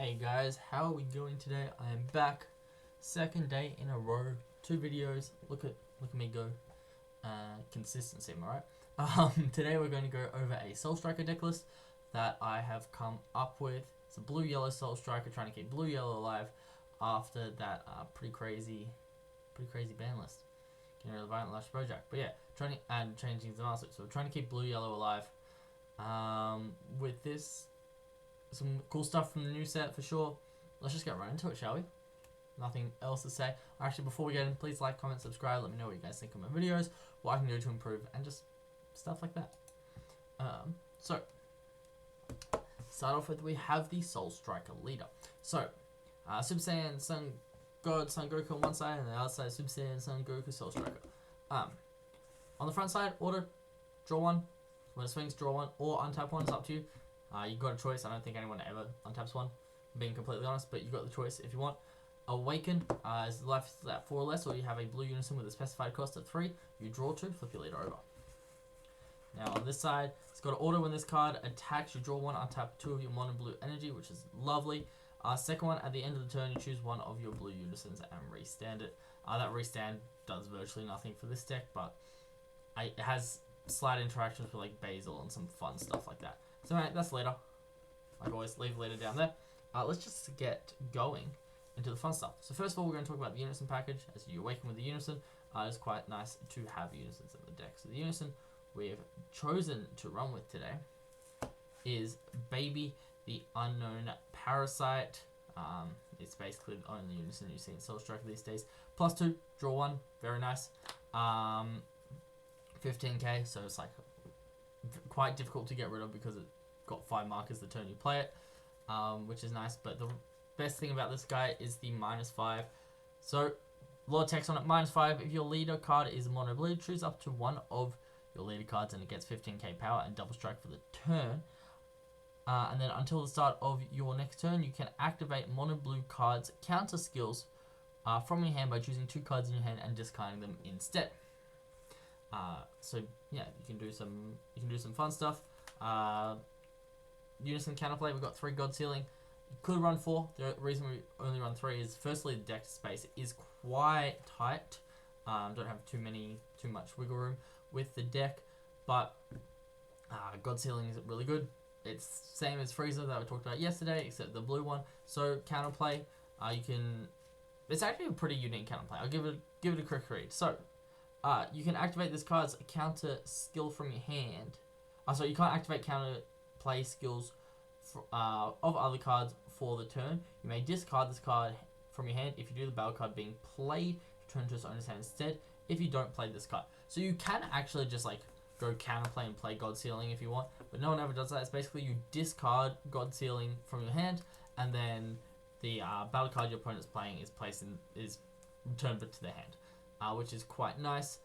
Hey guys, how are we doing today? I am back, second day in a row, 2 videos. Look at me go. Consistency, am I right? Today we're going to go over a Soul Striker deck list that I have come up with. It's a blue-yellow Soul Striker trying to keep blue-yellow alive after that pretty crazy ban list. Getting rid of the Violent Lash Bojack. But yeah, trying to and changing the master. So we're trying to keep blue-yellow alive. With this, some cool stuff from the new set for sure. Let's just get right into it, shall we? Nothing else to say. Actually, before we get in, please like, comment, subscribe. Let me know what you guys think of my videos, what I can do to improve, and just stuff like that. So, start off with, we have the Soul Striker leader. So, Super Saiyan, Sun God, Son Goku on one side, and the other side, Super Saiyan, Son Goku, Soul Striker. On the front side, order, draw one. When it swings, draw one, or untap one. It's up to you. You've got a choice. I don't think anyone ever untaps one, being completely honest, but you've got the choice if you want. Awaken is life at 4 or less, or you have a blue unison with a specified cost of 3. You draw 2, flip your leader over. Now on this side, it's got an order. When this card attacks, you draw 1, untap 2 of your mono blue energy, which is lovely. Second one, at the end of the turn, you choose one of your blue unisons and restand it. That restand does virtually nothing for this deck, but it has slight interactions with like Basil and some fun stuff like that. So anyway, that's later. Like always, leave later down there. Let's just get going into the fun stuff. So first of all, we're going to talk about the Unison package. As you awaken with the Unison, it's quite nice to have Unisons in the deck. So the Unison we've chosen to run with today is Baby, the Unknown Parasite. It's basically the only Unison you see in Soul Striker these days. +2, draw 1, very nice. 15k, so it's like quite difficult to get rid of because it got 5 markers the turn you play it, which is nice. But the best thing about this guy is the -5. So a lot of text on it. -5, if your leader card is mono blue, choose up to one of your leader cards and it gets 15k power and double strike for the turn. And then until the start of your next turn, you can activate mono blue cards counter skills from your hand by choosing 2 cards in your hand and discarding them instead. So yeah, you can do some fun stuff. Unison counterplay, we've got 3 God Sealing. You could run 4. The reason we only run 3 is firstly the deck space is quite tight. Don't have too much wiggle room with the deck, but God Sealing is really good. It's same as Freezer that we talked about yesterday, except the blue one. So counterplay, it's actually a pretty unique counterplay. I'll give it a quick read. So you can activate this card's counter skill from your hand. So you can't activate counter play skills of other cards for the turn. You may discard this card from your hand if you do the battle card being played, turn to its owner's hand instead if you don't play this card. So you can actually just like go counterplay and play God Sealing if you want, but no one ever does that. It's basically you discard God Sealing from your hand, and then the battle card your opponent's playing is returned to their hand, which is quite nice.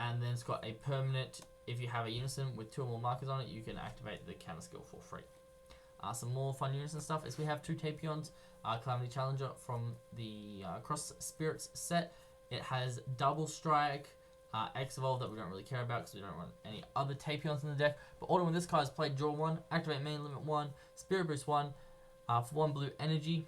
And then it's got a permanent. If you have a Unison with 2 or more markers on it, you can activate the counter skill for free. Some more fun Unison stuff is we have 2 Tapions. Calamity Challenger from the Cross Spirits set. It has double strike, X Evolve that we don't really care about because we don't run any other Tapions in the deck. But order when this card is played, draw 1, activate main limit 1, Spirit Boost 1, for 1 blue energy.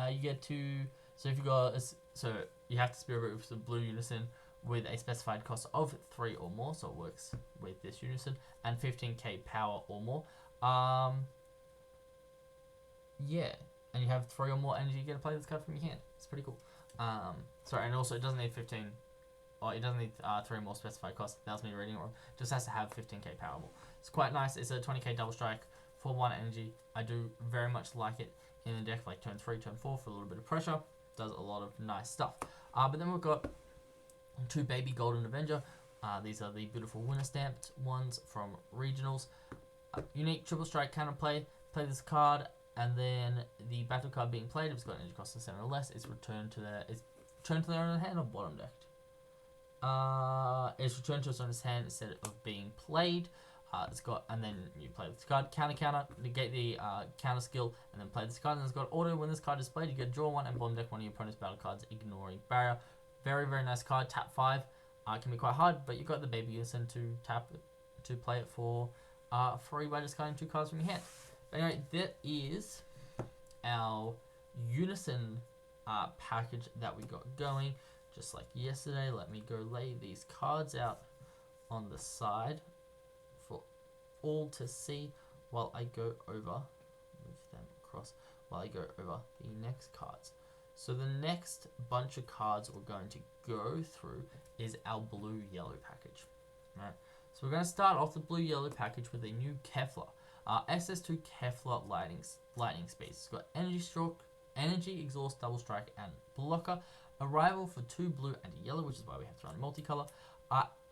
You get to, so if you got, so you have to Spirit Boost the blue Unison with a specified cost of 3 or more, so it works with this Unison, and 15k power or more. Yeah, and you have 3 or more energy, you get to play this card from your hand. It's pretty cool. Sorry, and also it doesn't need 15, or it doesn't need 3 or more specified cost. That was me reading it wrong. It just has to have 15k power more. It's quite nice. It's a 20k double strike for 1 energy. I do very much like it in the deck, like turn 3, turn 4 for a little bit of pressure. Does a lot of nice stuff. But then we've got 2 Baby Golden Avenger. These are the beautiful winner stamped ones from regionals. Unique triple strike counterplay. Play this card, and then the battle card being played, if it's got energy cost of 7 or less, is returned to their own hand or bottom decked. It's returned to its owner's hand instead of being played. It's got, and then you play this card, counter, negate the counter skill, and then play this card. And it's got auto. When this card is played, you get draw 1 and bottom deck one of your opponent's battle cards, ignoring barrier. Very, very nice card. Tap 5 can be quite hard, but you've got the Baby Unison to tap it, to play it for free by discarding 2 cards from your hand. But anyway, that is our Unison package that we got going, just like yesterday. Let me go lay these cards out on the side for all to see while I go over, move them across, while I go over the next cards. So the next bunch of cards we're going to go through is our blue-yellow package. Right. So we're going to start off the blue-yellow package with a new Kefla. Access to Kefla lightning speed. It's got energy stroke, energy exhaust, double strike, and blocker. Arrival for 2 blue and a yellow, which is why we have to run multicolor.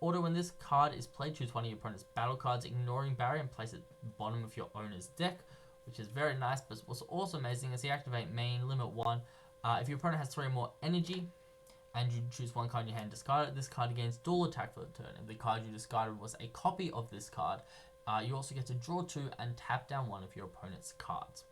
Order: when this card is played, choose one of your opponent's battle cards, ignoring barrier, and place it at the bottom of your owner's deck, which is very nice. But what's also amazing is the activate main, limit 1. If your opponent has 3 or more energy, and you choose one card in your hand, discard it. This card gains dual attack for the turn. If the card you discarded was a copy of this card, you also get to draw 2 and tap down one of your opponent's cards.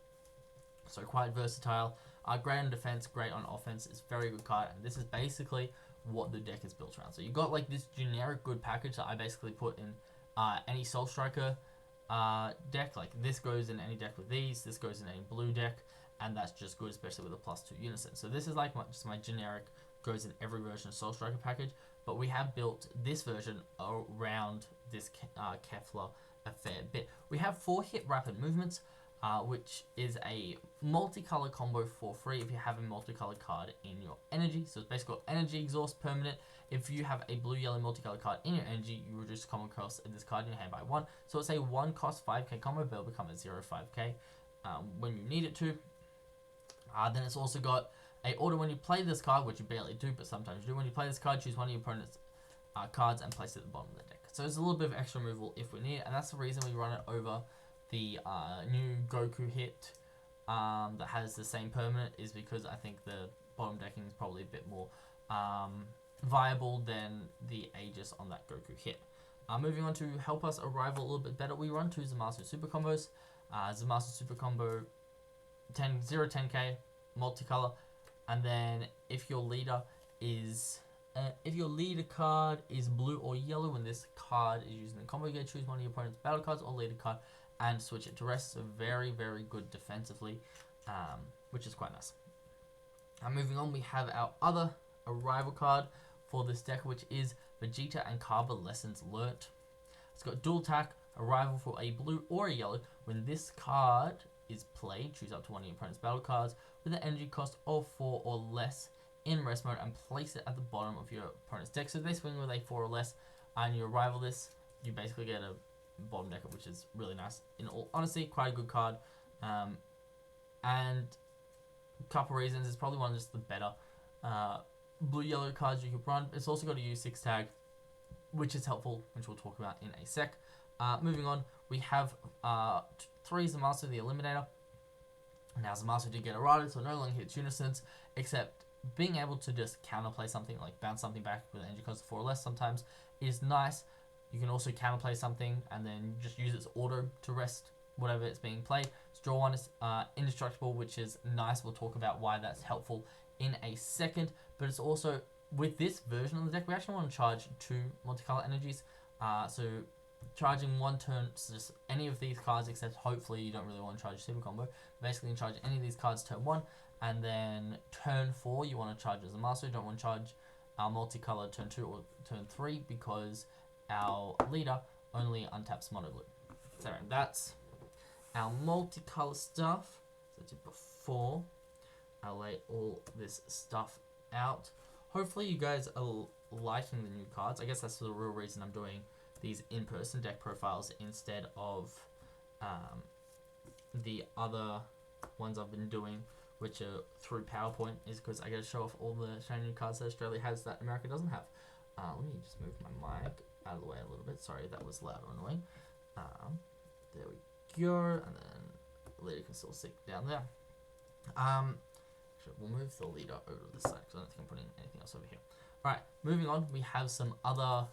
So quite versatile. Great on defense, great on offense. It's a very good card, and this is basically what the deck is built around. So you got like this generic good package that I basically put in any Soul Striker deck. Like this goes in any deck with these. This goes in any blue deck, and that's just good, especially with a +2 unison. So this is like just my generic, goes in every version of Soul Striker package, but we have built this version around this Kefla a fair bit. We have 4-hit rapid movements, which is a multicolor combo for free if you have a multicolored card in your energy. So it's basically got energy exhaust permanent. If you have a blue-yellow multicolored card in your energy, you reduce the common cost of this card in your hand by 1. So it's a 1 cost 5k combo, but it'll become a 0 5k when you need it to. Then it's also got a order: when you play this card, which you barely do, but sometimes you do. When you play this card, choose one of your opponent's cards and place it at the bottom of the deck. So there's a little bit of extra removal if we need it, and that's the reason we run it over the new Goku hit that has the same permanent, is because I think the bottom decking is probably a bit more viable than the Aegis on that Goku hit. Moving on to help us arrival a little bit better, we run 2 Zamasu super combos. Zamasu super combo 0-10k multicolor, and then if your leader card is blue or yellow, when this card is using the combo, you get to choose one of your opponent's battle cards or leader card and switch it to rest. So very, very good defensively, which is quite nice. Moving on, we have our other arrival card for this deck, which is Vegeta and Kaba Lessons Learnt. It's got dual attack, arrival for a blue or a yellow. When this card is played, choose up to one of your opponent's battle cards with an energy cost of 4 or less in rest mode and place it at the bottom of your opponent's deck. So if they swing with a 4 or less and you arrival this, you basically get a bottom decker, which is really nice. In all honesty, quite a good card. And a couple reasons, it's probably one of just the better blue-yellow cards you could run. It's also got a U6 tag, which is helpful, which we'll talk about in a sec. Moving on, we have 3 Zamasu the Eliminator. Now Zamasu did get errated, so no longer hits unisons, except being able to just counterplay something, like bounce something back with an energy cost of 4 or less sometimes is nice. You can also counterplay something and then just use its auto to rest whatever it's being played. So draw 1 is indestructible, which is nice. We'll talk about why that's helpful in a second. But it's also, with this version of the deck, we actually want to charge 2 multicolor energies. So charging 1 turn, so just any of these cards, except hopefully you don't really want to charge super combo. Basically, you can charge any of these cards turn 1, and then turn 4 you want to charge as a master. You don't want to charge our multicolor turn 2 or turn 3 because our leader only untaps mono blue. So that's our multicolor stuff. So I did before I lay all this stuff out. Hopefully you guys are liking the new cards. I guess that's the real reason I'm doing these in-person deck profiles instead of the other ones I've been doing, which are through PowerPoint, is because I get to show off all the shiny new cards that Australia has that America doesn't have. Let me just move my mic out of the way a little bit. Sorry, that was loud or annoying. There we go, and then the leader can still sit down there. We'll move the leader over to this side because I don't think I'm putting anything else over here. Alright, moving on, we have some other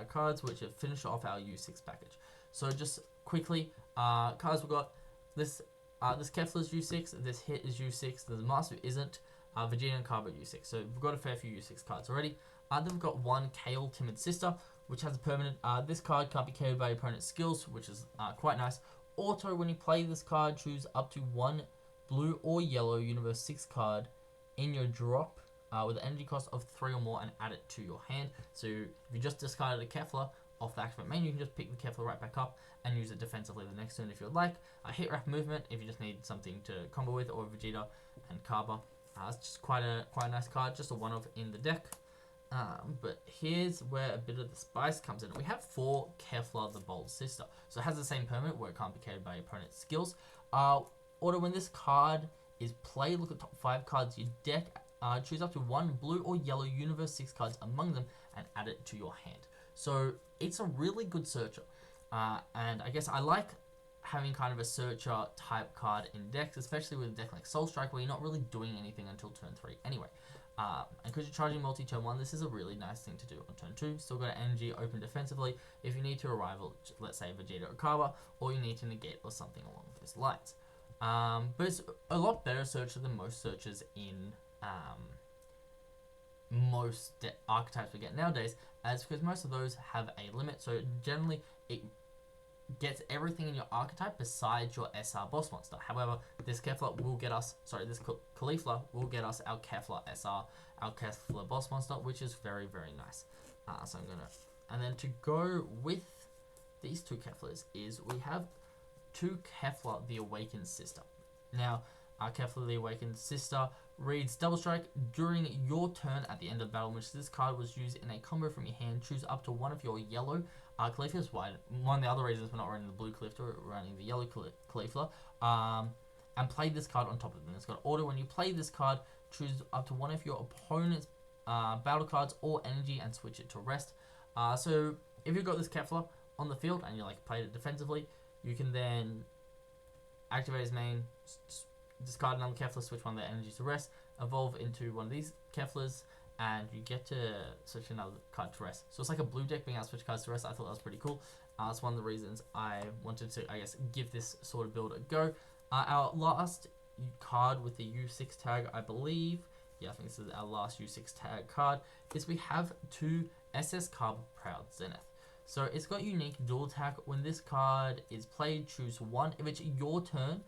cards which have finished off our U6 package. So just quickly, cards we've got this Kefla's U6, this hit is U6, the Master isn't, Vegeta and Kaba U6. So we've got a fair few U6 cards already. Then we've got 1 Kale Timid Sister, which has a permanent. This card can't be KO'd by your opponent's skills, which is quite nice. Auto, when you play this card, choose up to 1 blue or yellow Universe 6 card in your drop with an energy cost of 3 or more and add it to your hand. So if you just discarded a Kefla off the activate main, you can just pick the Kefla right back up and use it defensively the next turn if you'd like. Hit wrap movement if you just need something to combo with, or Vegeta and Kaba. It's just quite a nice card, just a one-of in the deck. But here's where a bit of the spice comes in. We have 4 Kefla the Bold Sister. So it has the same permanent where it can't be carried by opponent's skills. Order when this card is played, look at top 5 cards in your deck. Choose up to 1 blue or yellow Universe 6 cards among them and add it to your hand. So it's a really good searcher. And I guess I like having kind of a searcher type card in decks, especially with a deck like Soul Strike where you're not really doing anything until turn 3 anyway. And because you're charging multi turn 1, this is a really nice thing to do on turn 2. Still got an energy open defensively if you need to arrival, let's say Vegeta or Kaba, or you need to negate or something along those lines. But it's a lot better searcher than most searches in most archetypes we get nowadays, as because most of those have a limit. So generally it gets everything in your archetype besides your SR boss monster. However, this Kefla will get us, this Kefla will get us our Kefla SR, our Kefla boss monster, which is very, very nice. So I'm gonna, and then to go with these 2 Keflas is we have 2 Kefla the Awakened Sister. Now, our Kefla the Awakened Sister reads double strike during your turn at the end of battle, which this card was used in a combo from your hand. Choose up to 1 of your yellow Kefla's wide. One of the other reasons we're not running the blue Kefla, we're running the yellow Kefla. And play this card on top of them. It's got order when you play this card, choose up to 1 of your opponent's battle cards or energy and switch it to rest. So if you've got this Kefla on the field and you like played it defensively, you can then activate his main, discard another Kefla, switch one of their energies to rest, evolve into one of these Keflas, and you get to switch another card to rest. So it's like a blue deck being able to switch cards to rest. I thought that was pretty cool. It's one of the reasons I wanted to, I guess, give this sort of build a go. Our last card with the U6 tag, I believe, yeah, I think this is our last U6 tag card, is we have 2 SS Carb Proud Zenith. So it's got unique dual attack. When this card is played, choose 1. If it's your turn,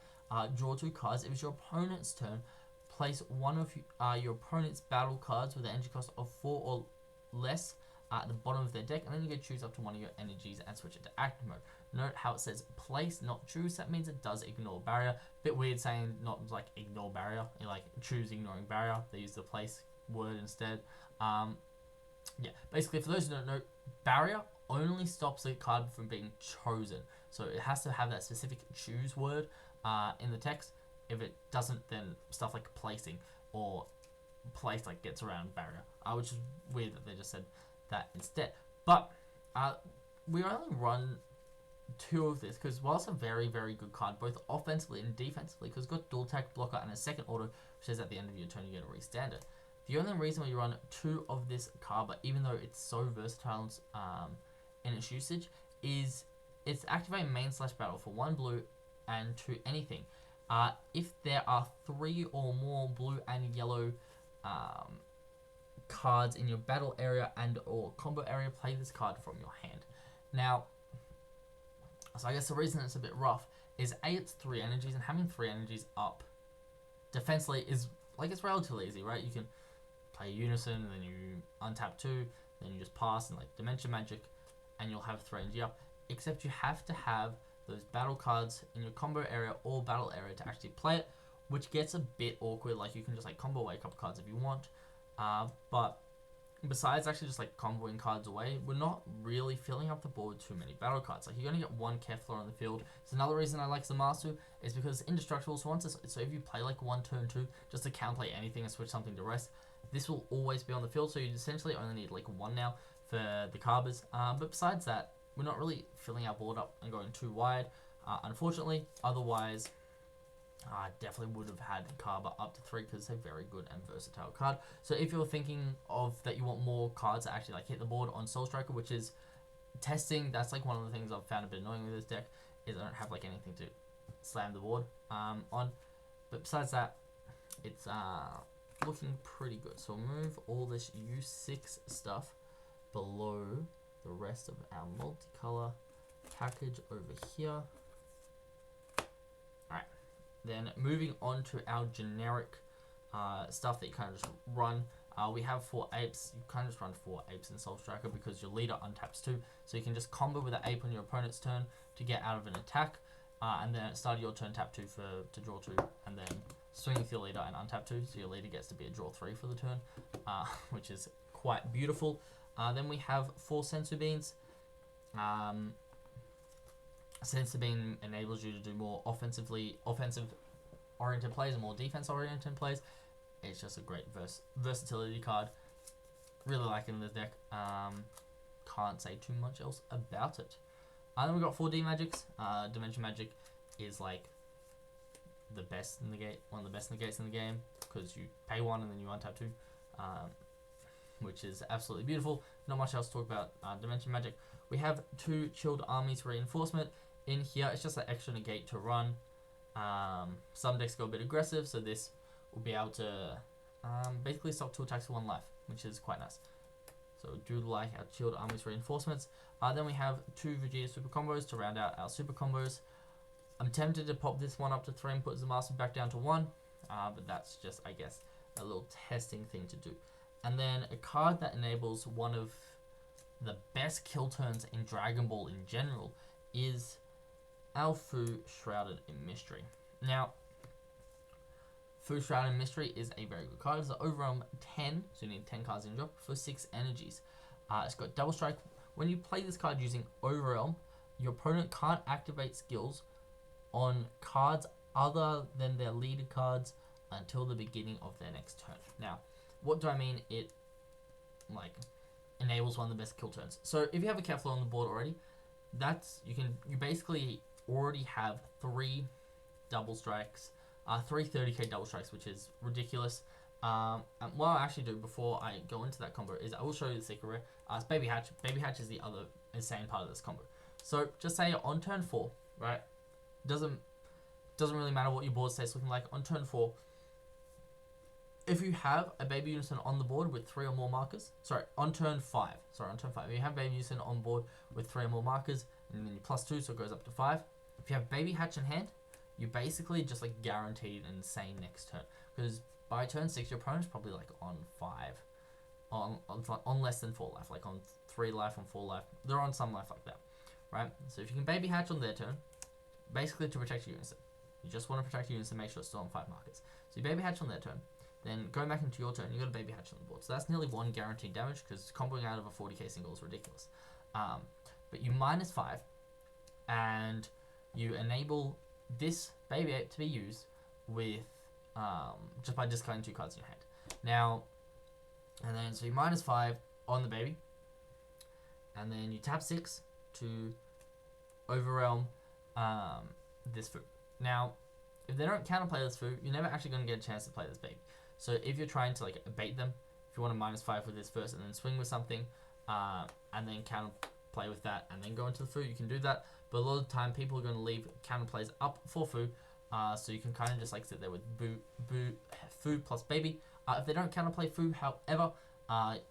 draw 2 cards. If it's your opponent's turn, place 1 of your opponent's battle cards with an energy cost of 4 or less at the bottom of their deck, and then you can choose up to 1 of your energies and switch it to active mode. Note how it says place, not choose. That means it does ignore barrier. Bit weird saying not like ignore barrier, you like choose ignoring barrier. They use the place word instead. Yeah, basically for those who don't know, barrier only stops a card from being chosen. So it has to have that specific choose word in the text. If it doesn't, then stuff like placing or place like gets around barrier, which is weird that they just said that instead. But we only run 2 of this because while it's a very, very good card both offensively and defensively, because it's got dual attack, blocker, and a second auto, which says at the end of your turn you get to restand it. The only reason why you run 2 of this card, but even though it's so versatile in its usage, is it's activate main / battle for 1 blue and 2 anything. If there are 3 or more blue and yellow cards in your battle area and or combo area, play this card from your hand. Now, so I guess the reason it's a bit rough is it's 3 energies, and having 3 energies up defensively is like, it's relatively easy, right? You can play Unison, and then you untap 2, then you just pass and like Dimension Magic, and you'll have 3 energy up. Except you have to have those battle cards in your combo area or battle area to actually play it, which gets a bit awkward. Like you can just like combo away a couple cards if you want, but besides actually just like comboing cards away, we're not really filling up the board with too many battle cards. Like you're gonna get 1 Kefla on the field. It's another reason I like Zamasu is because it's indestructible. So so if you play like 1 turn 2 just to counterplay anything and switch something to rest, this will always be on the field. So you essentially only need like 1 now for the Carbers. But besides that, we're not really filling our board up and going too wide, unfortunately. Otherwise, I definitely would have had Kaba up to 3 because it's a very good and versatile card. So if you're thinking of that you want more cards to actually like hit the board on Soul Striker, which is testing, that's like one of the things I've found a bit annoying with this deck, is I don't have like anything to slam the board on. But besides that, it's looking pretty good. So we'll move all this U6 stuff below the rest of our multicolor package over here. Alright, Then moving on to our generic stuff that you kind of just run. We have 4 apes. You kind of just run 4 apes in Soul Striker because your leader untaps 2. So you can just combo with an ape on your opponent's turn to get out of an attack. And then at the start of your turn, tap 2 to draw 2. And then swing with your leader and untap 2. So your leader gets to be a draw 3 for the turn, which is quite beautiful. Then we have 4 Sensu Beans. Sensu Bean enables you to do more offensive oriented plays and more defense oriented plays. It's just a great versatility card. Really liking the deck. Can't say too much else about it. Then we've got 4D magics. Dimension Magic is like the best in the game, one of the best negates in the game, because you pay 1 and then you untap 2, which is absolutely beautiful. Not much else to talk about Dimension Magic. We have 2 Chilled Armies Reinforcement. In here, it's just an extra negate to run. Some decks go a bit aggressive, so this will be able to basically stop 2 attacks for 1 life, which is quite nice. So do like our Chilled Armies Reinforcements. Then we have 2 Vegeta Super Combos to round out our Super Combos. I'm tempted to pop this one up to 3 and put Zamasu back down to 1, but that's just, I guess, a little testing thing to do. And then a card that enables one of the best kill turns in Dragon Ball in general is our Fu Shrouded in Mystery. Now, Fu Shrouded in Mystery is a very good card. It's an overwhelm 10, so you need 10 cards in your drop for 6 energies. It's got double strike. When you play this card using Overwhelm, your opponent can't activate skills on cards other than their leader cards until the beginning of their next turn. Now, what do I mean? It enables one of the best kill turns. So if you have a Kefla on the board already, you basically already have 3 double strikes, 3 30k double strikes, which is ridiculous. And what I'll actually do before I go into that combo is I will show you the secret rare. It's Baby Hatch. Baby Hatch is the other insane part of this combo. So just say on turn 4, right? Doesn't really matter what your board state's looking like. On turn 4, if you have a Baby Unison on the board with 3 or more markers, on turn 5, if you have Baby Unison on board with 3 or more markers, and then you +2, so it goes up to 5. If you have Baby Hatch in hand, you basically just like guaranteed an insane next turn, because by turn 6 your opponent's probably like on 5, on less than 4 life, like on 3 life, on 4 life. They're on some life like that, right? So if you can Baby Hatch on their turn, basically to protect your Unison, you just want to protect your Unison, make sure it's still on 5 markers. So you Baby Hatch on their turn, then going back into your turn, you got a Baby Hatch on the board. So that's nearly 1 guaranteed damage, because comboing out of a 40k single is ridiculous. But you -5, and you enable this Baby Ape to be used with just by discarding 2 cards in your hand. Now, and then so you -5 on the baby, and then you tap 6 to overwhelm this Fu. Now, if they don't counterplay this Fu, you're never actually going to get a chance to play this baby. So if you're trying to like bait them, if you want to -5 with this first and then swing with something, and then counterplay with that and then go into the Fu, you can do that. But a lot of the time, people are going to leave counterplays up for Fu, so you can kind of just like sit there with Fu plus baby. If they don't counterplay Fu, however,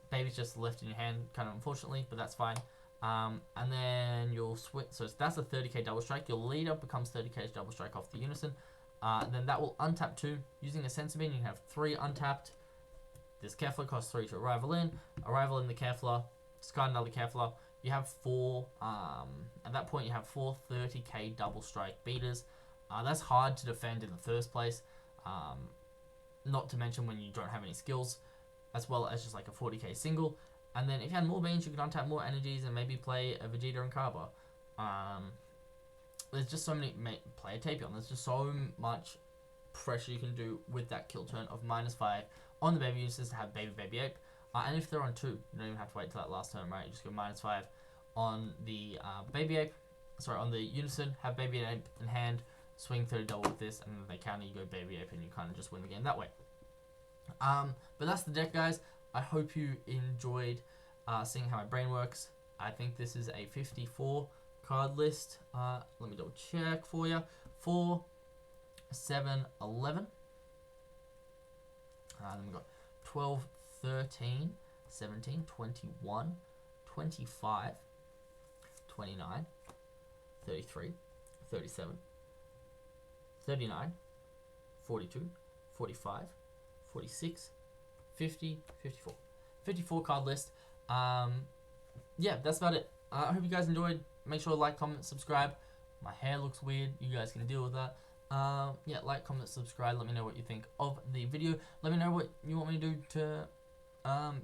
baby's just left in your hand, kind of unfortunately, but that's fine. And then you'll switch. So that's a 30k double strike. Your leader becomes 30k double strike off the Unison. Then that will untap 2 using a Sensu Bean. You can have 3 untapped. This Kefla costs 3 to arrival in the Kefla, discard another Kefla. You have 4. At that point, you have 4 30k double strike beaters. That's hard to defend in the first place. Not to mention when you don't have any skills, as well as just like a 40k single. And then if you had more beans, you could untap more energies and maybe play a Vegeta and Kaba. There's just so many, play a Tapion. There's just so much pressure you can do with that kill turn of -5 on the baby uses to have baby ape. And if they're on 2, you don't even have to wait till that last turn, right? You just go -5 on the baby ape, on the Unison, have baby ape in hand, swing 30 double with this, and then they counter, you go baby ape, and you kind of just win the game that way. But that's the deck, guys. I hope you enjoyed seeing how my brain works. I think this is a 54 card list. Let me double check for you. 4, 7, 11. Then we've got 12, 13, 17, 21, 25, 29, 33, 37, 39, 42, 45, 46, 50, 54. 54 card list. Yeah, that's about it. I hope you guys enjoyed. Make sure to like, comment, subscribe. My hair looks weird. You guys can deal with that. Yeah, like, comment, subscribe. Let me know what you think of the video. Let me know what you want me to do to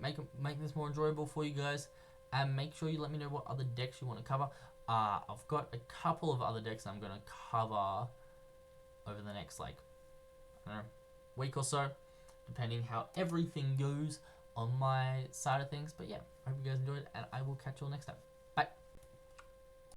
make this more enjoyable for you guys. And make sure you let me know what other decks you want to cover. I've got a couple of other decks I'm going to cover over the next, like, I don't know, week or so, depending how everything goes on my side of things. But yeah, I hope you guys enjoyed, and I will catch you all next time.